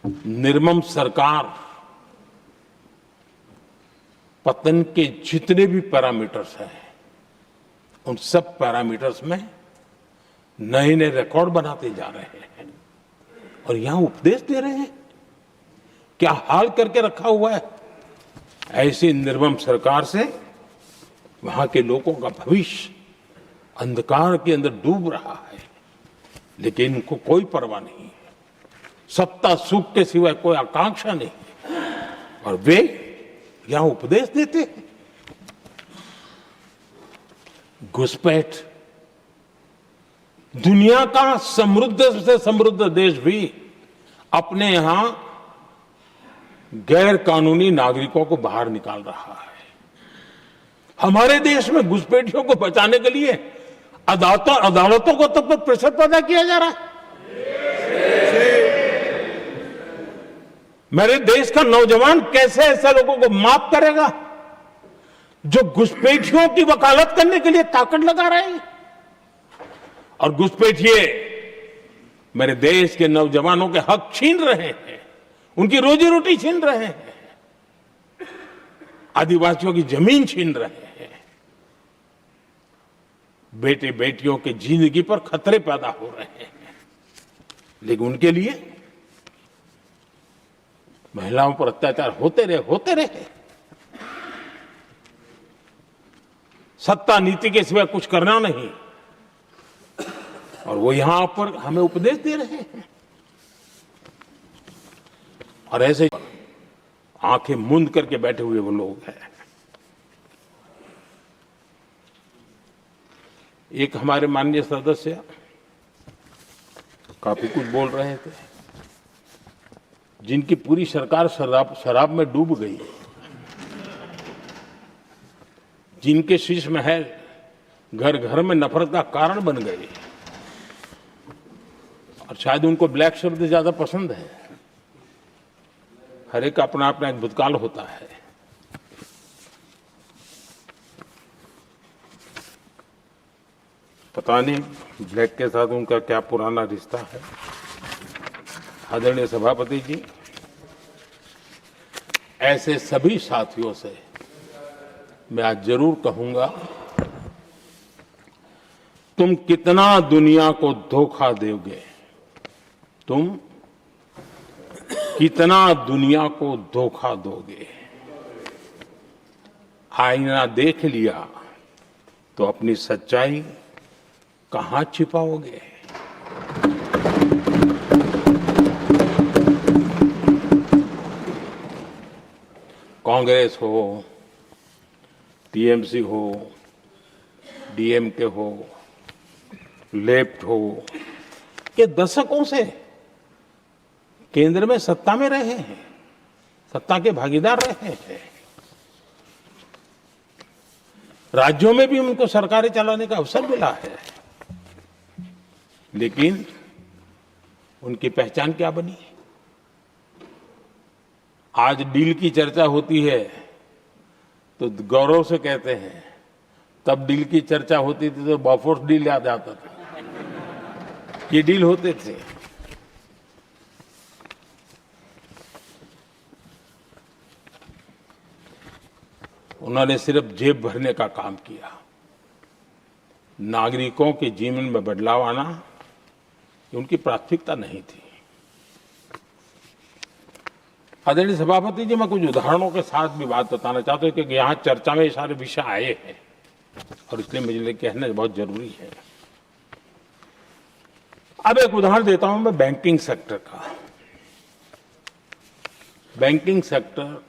निर्मम सरकार पतन के जितने भी पैरामीटर्स हैं, उन सब पैरामीटर्स में नए नए रिकॉर्ड बनाते जा रहे हैं और यहां उपदेश दे रहे हैं। क्या हाल करके रखा हुआ है। ऐसी निर्मम सरकार से वहां के लोगों का भविष्य अंधकार के अंदर डूब रहा है, लेकिन इनको कोई परवाह नहीं है। सत्ता सुख के सिवाय कोई आकांक्षा नहीं और वे यहां उपदेश देते हैं। घुसपैठ, दुनिया का समृद्ध से समृद्ध देश भी अपने यहां गैर कानूनी नागरिकों को बाहर निकाल रहा है। हमारे देश में घुसपैठियों को बचाने के लिए अदालतों को तब तक प्रेशर पैदा किया जा रहा है। मेरे देश का नौजवान कैसे ऐसे लोगों को माफ करेगा जो घुसपैठियों की वकालत करने के लिए ताकत लगा रहे हैं। और घुसपैठिए मेरे देश के नौजवानों के हक छीन रहे हैं, उनकी रोजी रोटी छीन रहे हैं, आदिवासियों की जमीन छीन रहे हैं, बेटे बेटियों की जिंदगी पर खतरे पैदा हो रहे हैं। लेकिन उनके लिए महिलाओं पर अत्याचार होते रहे। सत्ता नीति के सिवा कुछ करना नहीं और वो यहां पर हमें उपदेश दे रहे हैं। और ऐसे आंखें मूंद करके बैठे हुए वो लोग हैं। एक हमारे माननीय सदस्य काफी कुछ बोल रहे थे, जिनकी पूरी सरकार शराब में डूब गई, जिनके शीश महल घर घर में नफरत का कारण बन गए और शायद उनको ब्लैक शब्द ज्यादा पसंद है। हर एक अपना अपना एक भूतकाल होता है। पता नहीं ब्लैक के साथ उनका क्या पुराना रिश्ता है। आदरणीय सभापति जी, ऐसे सभी साथियों से मैं आज जरूर कहूंगा, तुम कितना दुनिया को धोखा दोगे, तुम कितना दुनिया को धोखा दोगे। आईना देख लिया तो अपनी सच्चाई कहां छिपाओगे। कांग्रेस हो, टीएमसी हो, डीएमके हो, लेफ्ट हो, ये दशकों से केंद्र में सत्ता में रहे हैं, सत्ता के भागीदार रहे हैं। राज्यों में भी उनको सरकारें चलाने का अवसर मिला है, लेकिन उनकी पहचान क्या बनी। आज डील की चर्चा होती है तो गौरव से कहते हैं, तब डील की चर्चा होती थी तो बॉफोर्स डील याद आता था। ये डील होते थे। उन्होंने सिर्फ जेब भरने का काम किया। नागरिकों के जीवन में बदलाव आना उनकी प्राथमिकता नहीं थी। आदरणीय सभापति जी, मैं कुछ उदाहरणों के साथ भी बात बताना चाहता हूं क्योंकि यहाँ चर्चा में ये सारे विषय आए हैं और इसलिए मुझे कहना बहुत जरूरी है। अब एक उदाहरण देता हूं मैं बैंकिंग सेक्टर का। बैंकिंग सेक्टर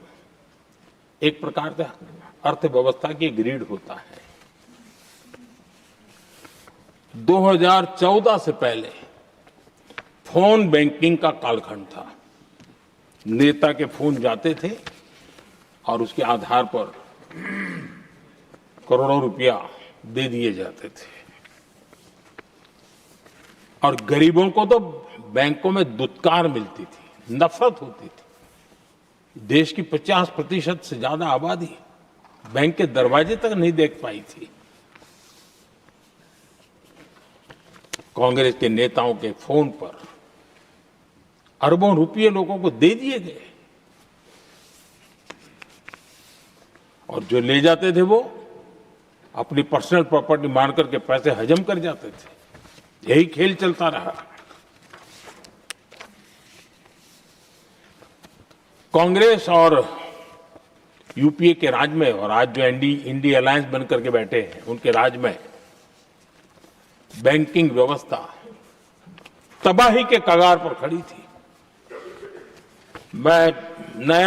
एक प्रकार का अर्थव्यवस्था की ग्रिड होता है। 2014 से पहले फोन बैंकिंग का कालखंड था। नेता के फोन जाते थे और उसके आधार पर करोड़ों रुपया दे दिए जाते थे और गरीबों को तो बैंकों में दुत्कार मिलती थी, नफरत होती थी। देश की 50% से ज्यादा आबादी बैंक के दरवाजे तक नहीं देख पाई थी। कांग्रेस के नेताओं के फोन पर अरबों रुपये लोगों को दे दिए गए और जो ले जाते थे वो अपनी पर्सनल प्रॉपर्टी मान करके पैसे हजम कर जाते थे। यही खेल चलता रहा। कांग्रेस और यूपीए के राज में और आज जो इंडी अलायंस बन करके बैठे हैं उनके राज में बैंकिंग व्यवस्था तबाही के कगार पर खड़ी थी। मैं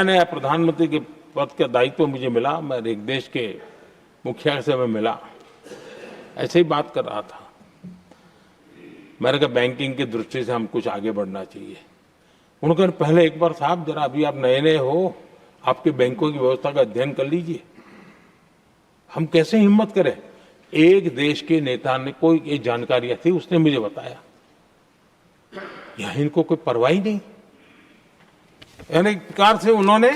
नया प्रधानमंत्री के पद का दायित्व मुझे मिला, मैं एक देश के मुखिया से मैं मिला, ऐसे ही बात कर रहा था। मैंने कहा बैंकिंग की दृष्टि से हम कुछ आगे बढ़ना चाहिए। उन्होंने कहा पहले एक बार साहब जरा अभी आप नए हो, आपके बैंकों की व्यवस्था का अध्ययन कर लीजिए। हम कैसे हिम्मत करें? एक देश के नेता ने कोई एक जानकारियां थी, उसने मुझे बताया यहां इनको कोई परवाह ही नहीं। यानी एक प्रकार से उन्होंने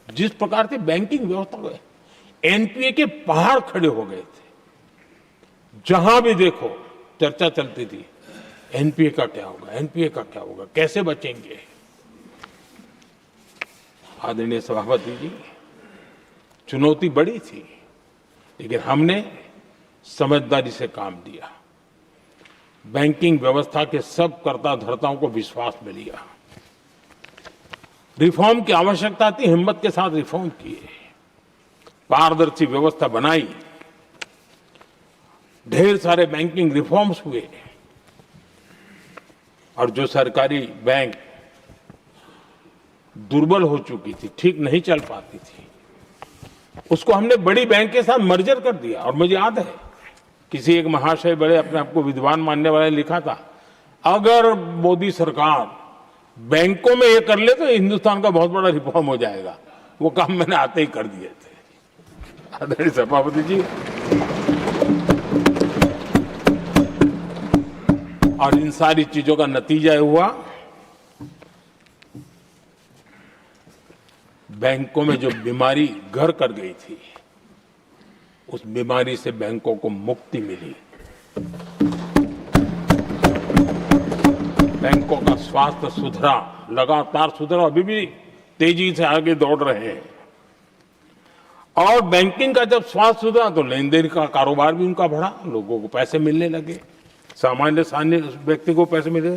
जिस प्रकार से बैंकिंग व्यवस्था को एनपीए के पहाड़ खड़े हो गए थे। जहां भी देखो चर्चा चलती थी एनपीए का क्या होगा, एनपीए का क्या होगा, कैसे बचेंगे। आदरणीय सभापति जी, चुनौती बड़ी थी लेकिन हमने समझदारी से काम लिया। बैंकिंग व्यवस्था के सब कर्ता धर्ताओं को विश्वास में लिया। रिफॉर्म की आवश्यकता थी, हिम्मत के साथ रिफॉर्म किए, पारदर्शी व्यवस्था बनाई, ढेर सारे बैंकिंग रिफॉर्म्स हुए और जो सरकारी बैंक दुर्बल हो चुकी थी, ठीक नहीं चल पाती थी, उसको हमने बड़ी बैंक के साथ मर्जर कर दिया। और मुझे याद है किसी एक महाशय बड़े अपने आप को विद्वान मानने वाले ने लिखा था, अगर मोदी सरकार बैंकों में ये कर ले तो हिंदुस्तान का बहुत बड़ा रिफॉर्म हो जाएगा। वो काम मैंने आते ही कर दिए थे। आदरणीय सभापति जी, और इन सारी चीजों का नतीजा हुआ बैंकों में जो बीमारी घर कर गई थी उस बीमारी से बैंकों को मुक्ति मिली। बैंकों का स्वास्थ्य सुधरा, लगातार सुधरा, अभी भी तेजी से आगे दौड़ रहे हैं। और बैंकिंग का जब स्वास्थ्य सुधरा तो लेन देन का कारोबार भी उनका बढ़ा, लोगों को पैसे मिलने लगे, सामान्य व्यक्ति को पैसे मिले।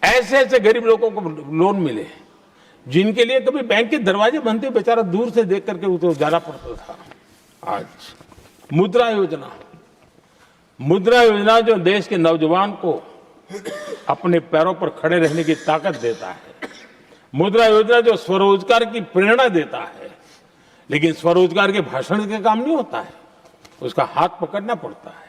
ऐसे ऐसे गरीब लोगों को लोन मिले जिनके लिए कभी बैंक के दरवाजे बंद थे, बेचारा दूर से देख करके उसे जाना पड़ता था। आज मुद्रा योजना जो देश के नौजवान को अपने पैरों पर खड़े रहने की ताकत देता है, मुद्रा योजना जो स्वरोजगार की प्रेरणा देता है, लेकिन स्वरोजगार के भाषण के काम नहीं होता है, उसका हाथ पकड़ना पड़ता है।